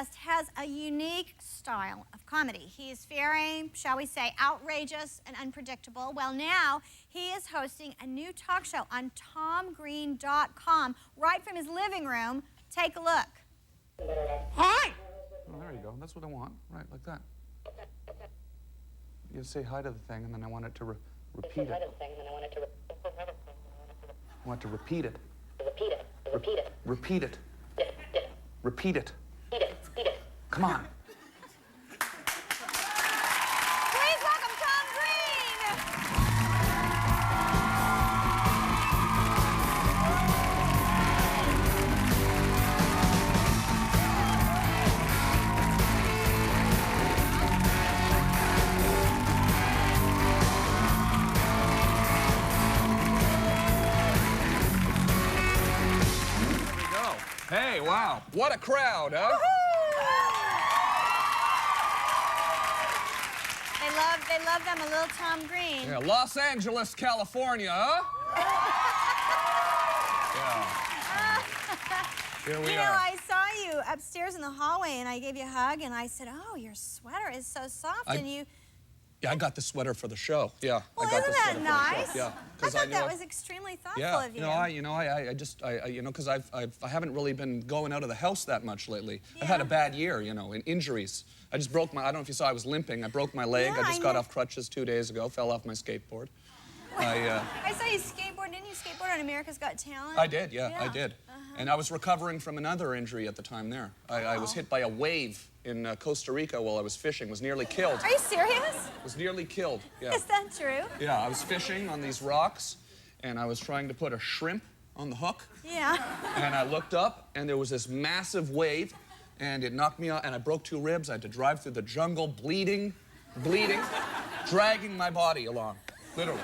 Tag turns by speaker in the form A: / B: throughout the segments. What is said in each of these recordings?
A: guest has a unique style of comedy. He is very, shall we say, outrageous and unpredictable. Well, now he is hosting a new talk show on TomGreen.com right from his living room. Take a look.
B: Hi! Oh, there you go. That's what I want. Right, like that. You say hi to the thing, and then I want it to repeat it. I want to repeat it. Repeat it. Repeat it. Repeat it. Repeat it. Come on.
A: Please welcome Tom Green.
B: There we go. Hey, wow. What a crowd, huh?
A: They love them a little Tom Green.
B: Yeah, Los Angeles, California, huh? Yeah. Here we
A: You know,
B: are.
A: I saw you upstairs in the hallway, and I gave you a hug, and I said, "Oh, your sweater is so soft," and you.
B: Yeah, I got the sweater for the show. Yeah,
A: Well,
B: I got
A: isn't
B: the sweater
A: that
B: for the show.
A: nice?
B: Yeah,
A: I thought that was extremely thoughtful of you.
B: Because I haven't really been going out of the house that much lately. I've had a bad year, in injuries. I just broke my, I don't know if you saw, I was limping. I broke my leg.
A: Yeah,
B: I just got off crutches 2 days ago, fell off my skateboard.
A: I saw you skateboard. Didn't you skateboard on America's Got Talent?
B: I did, yeah. I did. And I was recovering from another injury at the time there. I was hit by a wave in Costa Rica while I was fishing, was nearly killed.
A: Are you serious?
B: Was nearly killed, yeah.
A: Is that true?
B: Yeah, I was fishing on these rocks, and I was trying to put a shrimp on the hook.
A: Yeah.
B: And I looked up, and there was this massive wave, and it knocked me out, and I broke 2 ribs. I had to drive through the jungle, bleeding, dragging my body along, literally.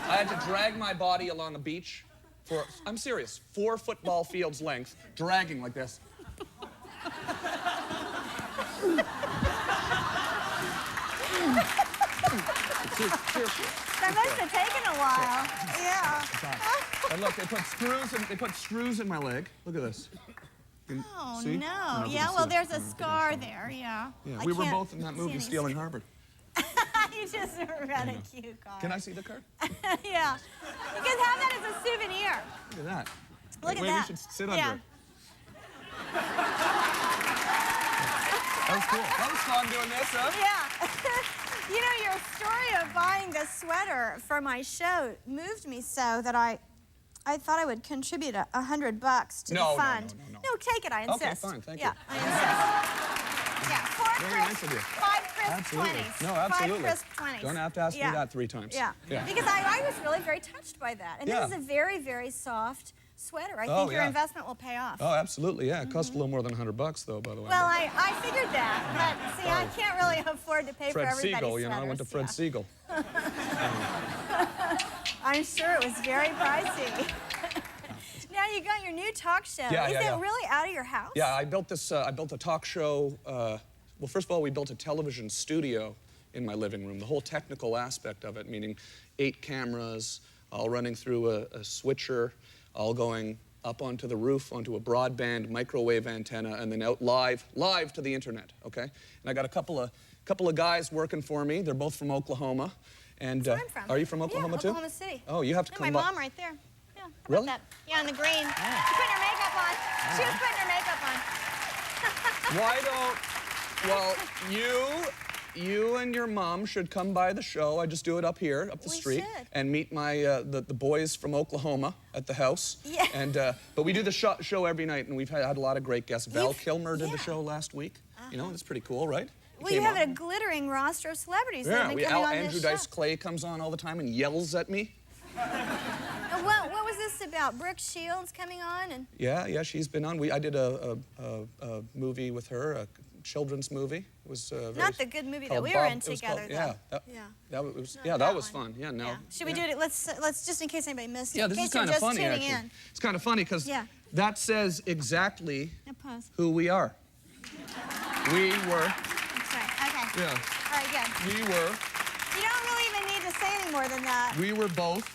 B: I had to drag my body along a beach for, I'm serious, 4 football fields length, dragging like this.
A: That must have taken a while. Yeah.
B: And look, they put screws in my leg. Look at this.
A: Oh,
B: See?
A: no. Yeah, well, there's a scar there, yeah.
B: Yeah, we were both in that movie, Stealing Harvard.
A: You just read a cute card.
B: Can I see the card?
A: Yeah. You can have that as a souvenir.
B: Look at that.
A: Look at
B: Wait,
A: that.
B: we should sit under it. That was cool. That was fun doing this, huh?
A: Yeah. You know, your story of buying the sweater for my show moved me so that I thought I would contribute $100 to the fund. No, take it, I insist.
B: Okay, fine, thank you.
A: Yeah, I insist. Yeah, 4
B: Very nice of you.
A: 5 crisp
B: Absolutely.
A: 20s.
B: No, absolutely.
A: 5 crisp 20s.
B: Don't have to ask me that 3 times.
A: Yeah. Because I was really very touched by that. And this is a very, very soft sweater. I think your investment will pay off.
B: Oh, absolutely, yeah. It cost a little more than $100, though, by the way.
A: Well, I figured that, but see, I can't really afford to pay for everybody's
B: Fred Siegel,
A: sweaters.
B: I went to Fred Siegel.
A: I'm sure it was very pricey. Now you got your new talk show. Is it really out of your house?
B: Yeah, I built this. I built a talk show. Well, first of all, we built a television studio in my living room. The whole technical aspect of it, meaning 8 cameras, all running through a switcher, all going up onto the roof, onto a broadband microwave antenna, and then out live to the internet. Okay. And I got a couple of guys working for me. They're both from Oklahoma. And
A: That's where I'm from.
B: Are you from Oklahoma too?
A: Oklahoma City.
B: Oh, you have to come.
A: My mom right there. Yeah. How about
B: Really?
A: that? Yeah, in the green. She's putting her makeup on. She was putting her makeup on.
B: Why don't? Well, you and your mom should come by the show. I just do it up here, up the street, and meet my the boys from Oklahoma at the house.
A: Yeah.
B: And but we do the show every night, and we've had a lot of great guests. Val Kilmer did the show last week. You know, that's pretty cool, right?
A: Well, you have a glittering roster of celebrities that have been coming on
B: Andrew
A: this show.
B: Dice Clay comes on all the time and yells at me.
A: What was this about? Brooke Shields coming on? And
B: Yeah, she's been on. I did a movie with her, a children's movie. It was
A: not the good movie that we were in together, though.
B: That was fun. Yeah, no.
A: Should we do it? Let's just in case anybody missed it.
B: Yeah, this is kind of funny, actually. It's kind of funny because that says exactly who we are. We were.
A: That's right. Okay.
B: Yeah.
A: All right, good.
B: We were.
A: You don't really even need to say any more than that.
B: We were both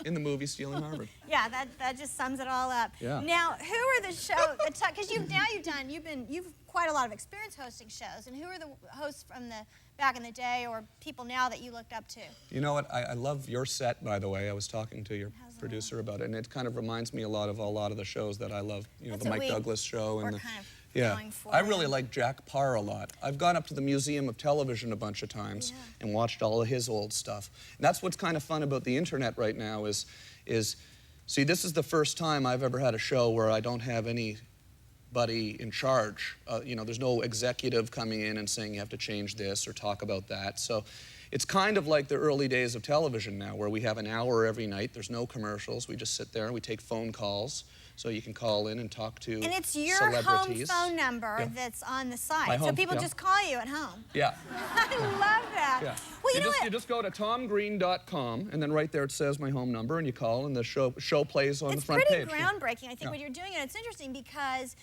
B: in the movie Stealing Harvard.
A: Yeah, that just sums it all up.
B: Yeah.
A: Now, who are the shows? Because you've quite a lot of experience hosting shows, and who are the hosts from the back in the day, or people now that you looked up to?
B: You know what? I love your set, by the way. I was talking to your producer about it, and it kind of reminds me a lot of the shows that I love. You know,
A: That's
B: the
A: what
B: Mike Douglas show and
A: we're
B: the.
A: kind of
B: Yeah,
A: going for
B: I really like Jack Parr a lot. I've gone up to the Museum of Television a bunch of times and watched all of his old stuff. And that's what's kind of fun about the internet right now is, see, this is the first time I've ever had a show where I don't have anybody in charge. You know, there's no executive coming in and saying you have to change this or talk about that. So it's kind of like the early days of television now, where we have an hour every night. There's no commercials. We just sit there and we take phone calls. So you can call in and talk to
A: And it's your
B: celebrities.
A: home phone number that's on the site.
B: My home,
A: so people just call you at home.
B: Yeah.
A: I love that.
B: Yeah.
A: Well, you know
B: You just go to tomgreen.com, and then right there it says my home number, and you call, and the show plays on the front page.
A: It's pretty groundbreaking, I think, what you're doing, and it's interesting because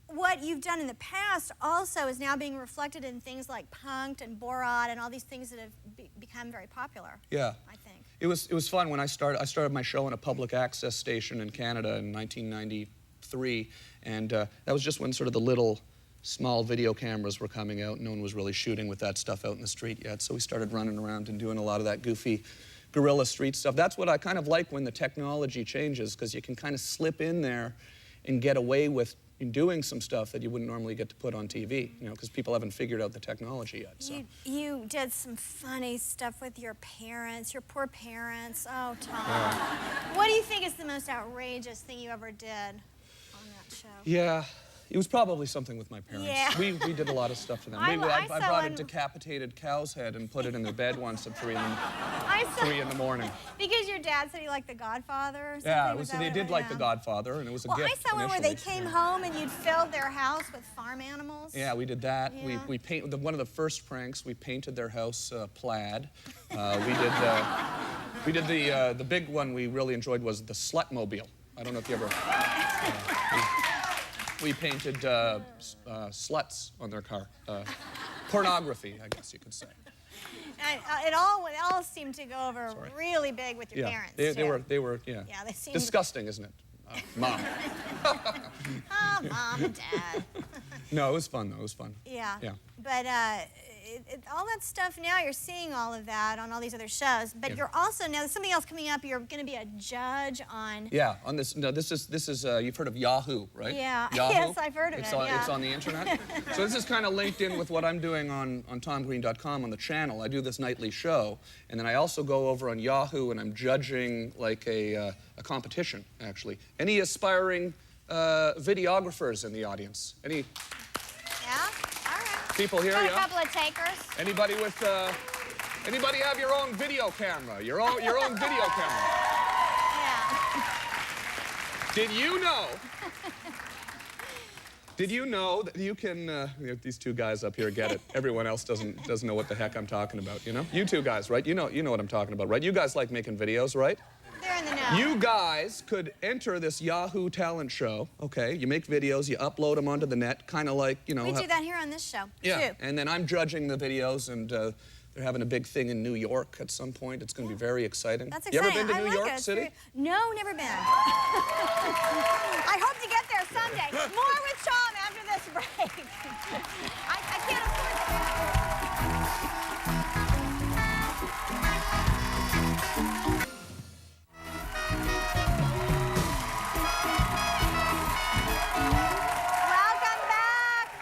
A: what you've done in the past also is now being reflected in things like Punk'd and Borat and all these things that have become very popular.
B: Yeah.
A: I think.
B: It was fun when I started my show on a public access station in Canada in 1993, and that was just when sort of the little small video cameras were coming out. No one was really shooting with that stuff out in the street yet, so we started running around and doing a lot of that goofy guerrilla street stuff. That's what I kind of like when the technology changes, because you can kind of slip in there and get away with doing some stuff that you wouldn't normally get to put on TV, you know, because people haven't figured out the technology yet. So.
A: You did some funny stuff with your parents, your poor parents. Oh, Tom.
B: Yeah.
A: What do you think is the most outrageous thing you ever did on that show?
B: Yeah. It was probably something with my parents.
A: Yeah.
B: We did a lot of stuff to them. I brought a decapitated cow's head and put it in their bed once at 3 in the morning.
A: Because your dad said he liked The Godfather or something?
B: Yeah, they did like The Godfather, and it was a gift
A: I saw one where they
B: initially.
A: came home and you'd filled their house with farm animals.
B: Yeah, we did that.
A: Yeah.
B: We painted one of the first pranks. We painted their house plaid. We did the big one we really enjoyed was the Slutmobile. I don't know if you ever. We painted sluts on their car. Pornography, I guess you could say.
A: It all seemed to go over really big with your parents.
B: They were, yeah.
A: Yeah, they seemed
B: disgusting, isn't it? Mom.
A: Oh, Mom and Dad.
B: No, it was fun, though. It was fun.
A: Yeah.
B: Yeah.
A: But all that stuff now, you're seeing all of that on all these other shows. But you're also, now there's something else coming up. You're going to be a judge on...
B: Yeah, on this, no, this is you've heard of Yahoo, right?
A: Yeah.
B: Yahoo?
A: Yes, I've heard of it, yeah.
B: It's on the internet. So this is kind of linked in with what I'm doing on tomgreen.com on the channel. I do this nightly show, and then I also go over on Yahoo, and I'm judging like a competition, actually. Any aspiring videographers in the audience? Any...
A: Yeah? All right.
B: People here,
A: Got
B: yeah?
A: a couple of takers.
B: Anybody with, anybody have your own video camera? Your own video camera?
A: Yeah.
B: Did you know that you can, these two guys up here get it. Everyone else doesn't know what the heck I'm talking about, you know? You two guys, right? You know what I'm talking about, right? You guys like making videos, right?
A: They're in the know.
B: You guys could enter this Yahoo talent show, okay? You make videos, you upload them onto the net, kind of like, you know...
A: We do that here on this show,
B: yeah,
A: too.
B: and then I'm judging the videos, and they're having a big thing in New York at some point. It's going to be very exciting.
A: That's
B: You
A: exciting.
B: ever been to
A: I
B: New
A: like
B: York
A: it.
B: City?
A: No, never been. I hope to get there someday. More with Tom after this break. I can't afford to. Welcome back.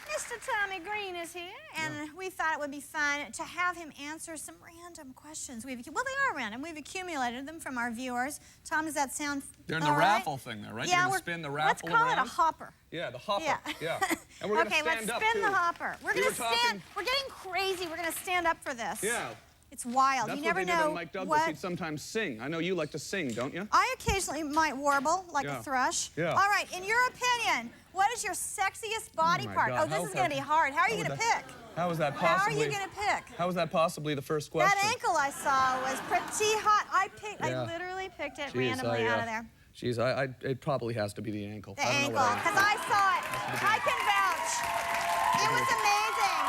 A: Mr. Tommy Green is here, and we thought it would be fun to have him answer some random questions. Well, they are random. We've accumulated them from our viewers. Tom, does that sound
B: They're in the
A: all right?
B: raffle thing there, right?
A: Yeah,
B: You're going to spin the raffle
A: let's call
B: around?
A: it a hopper.
B: Yeah, the hopper.
A: Yeah.
B: And we're going to
A: Okay,
B: stand
A: let's
B: up,
A: spin
B: too.
A: the hopper. We're
B: We
A: going
B: were
A: to stand.
B: talking-
A: We're getting crazy. We're going to stand up for this.
B: Yeah.
A: It's wild.
B: That's
A: You
B: what
A: never
B: they did
A: know
B: on Mike Douglas.
A: what.
B: He'd sometimes sing. I know you like to sing, don't you?
A: I occasionally might warble like
B: Yeah.
A: a thrush.
B: Yeah.
A: All right, in your opinion, what is your sexiest body
B: my
A: part?
B: God,
A: Oh, this
B: how
A: is going to be hard. How are you
B: would
A: going to
B: that-
A: pick?
B: How is that
A: How are
B: possibly?
A: you going to pick?
B: How is that possibly the first question?
A: That ankle I saw was pretty hot.
B: Yeah.
A: I literally picked it
B: Jeez,
A: randomly out of there.
B: Jeez, it probably has to be the ankle.
A: The
B: I don't
A: ankle,
B: know what
A: because I saw it. I can vouch. It was amazing.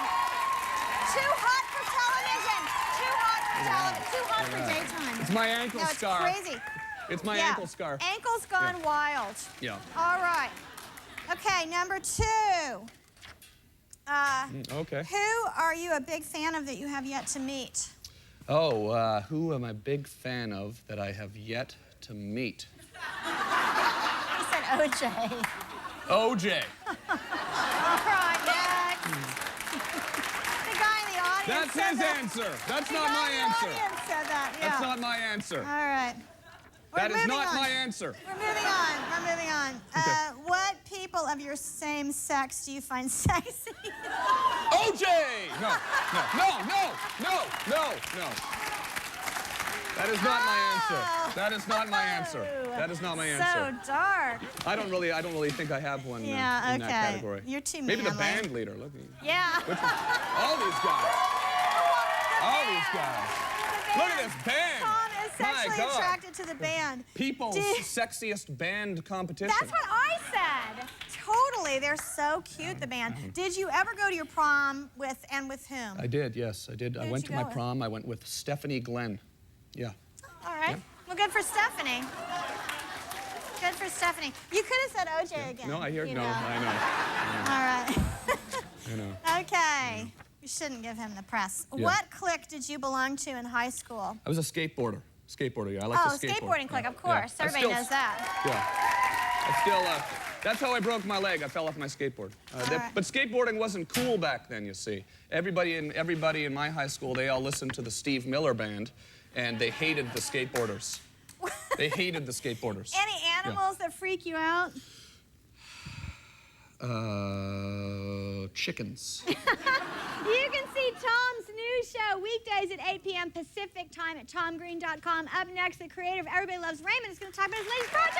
A: Too hot for television. Too hot for television. Too hot for daytime.
B: It's my ankle
A: No, it's
B: scar.
A: crazy.
B: It's my
A: Yeah.
B: ankle scar.
A: Ankle's gone wild.
B: Yeah.
A: All right. Okay, number 2.
B: Okay.
A: Who are you a big fan of that you have yet to meet?
B: Oh, who am I a big fan of that I have yet to meet?
A: He said OJ.
B: OJ.
A: All right, next. The guy in the audience
B: That's
A: said
B: his
A: that.
B: answer. That's
A: The
B: not
A: guy
B: my
A: in the
B: answer.
A: audience said that, yeah.
B: That's not my answer.
A: All right.
B: That
A: We're
B: is
A: moving
B: not
A: on.
B: my answer.
A: We're moving on. We're moving on.
B: Okay.
A: What people of your same sex do you find sexy?
B: OJ! No. That is not my answer. That is not my answer. That is not my answer.
A: So dark.
B: I don't really think I have one
A: Yeah,
B: in
A: okay.
B: that category.
A: You're too
B: Maybe the
A: manly.
B: band leader. Look.
A: Yeah.
B: Which one? All these guys. All these guys. Look at this band.
A: Tom is sexually
B: My God.
A: attracted to the band.
B: People's
A: Did-
B: sexiest band competition.
A: That's what I said. Totally. They're so cute, the band. Did you ever go to your prom with whom?
B: I did, yes, I did. I
A: Who'd
B: went
A: you
B: to my
A: go with?
B: prom. I went with Stephanie Glenn. Yeah.
A: All right.
B: Yeah.
A: Well, good for Stephanie. Good for Stephanie. You could have said OJ again.
B: No, I hear.
A: you
B: No,
A: know.
B: I
A: All
B: know.
A: right.
B: I know.
A: Okay. You shouldn't give him the press.
B: Yeah.
A: What clique did you belong to in high school?
B: I was a skateboarder. Skateboarder, yeah. I like
A: Oh,
B: to skateboard.
A: skateboarding clique,
B: Yeah.
A: of course.
B: Yeah.
A: Everybody knows that.
B: Yeah. I still, that's how I broke my leg. I fell off my skateboard.
A: right.
B: But skateboarding wasn't cool back then, you see. Everybody in my high school, they all listened to the Steve Miller Band, and they hated the skateboarders. They hated the skateboarders.
A: Any animals that freak you out?
B: Chickens.
A: You can see Tom's new show weekdays at 8 p.m. Pacific time at tomgreen.com. Up next, the creator of Everybody Loves Raymond is going to talk about his latest project.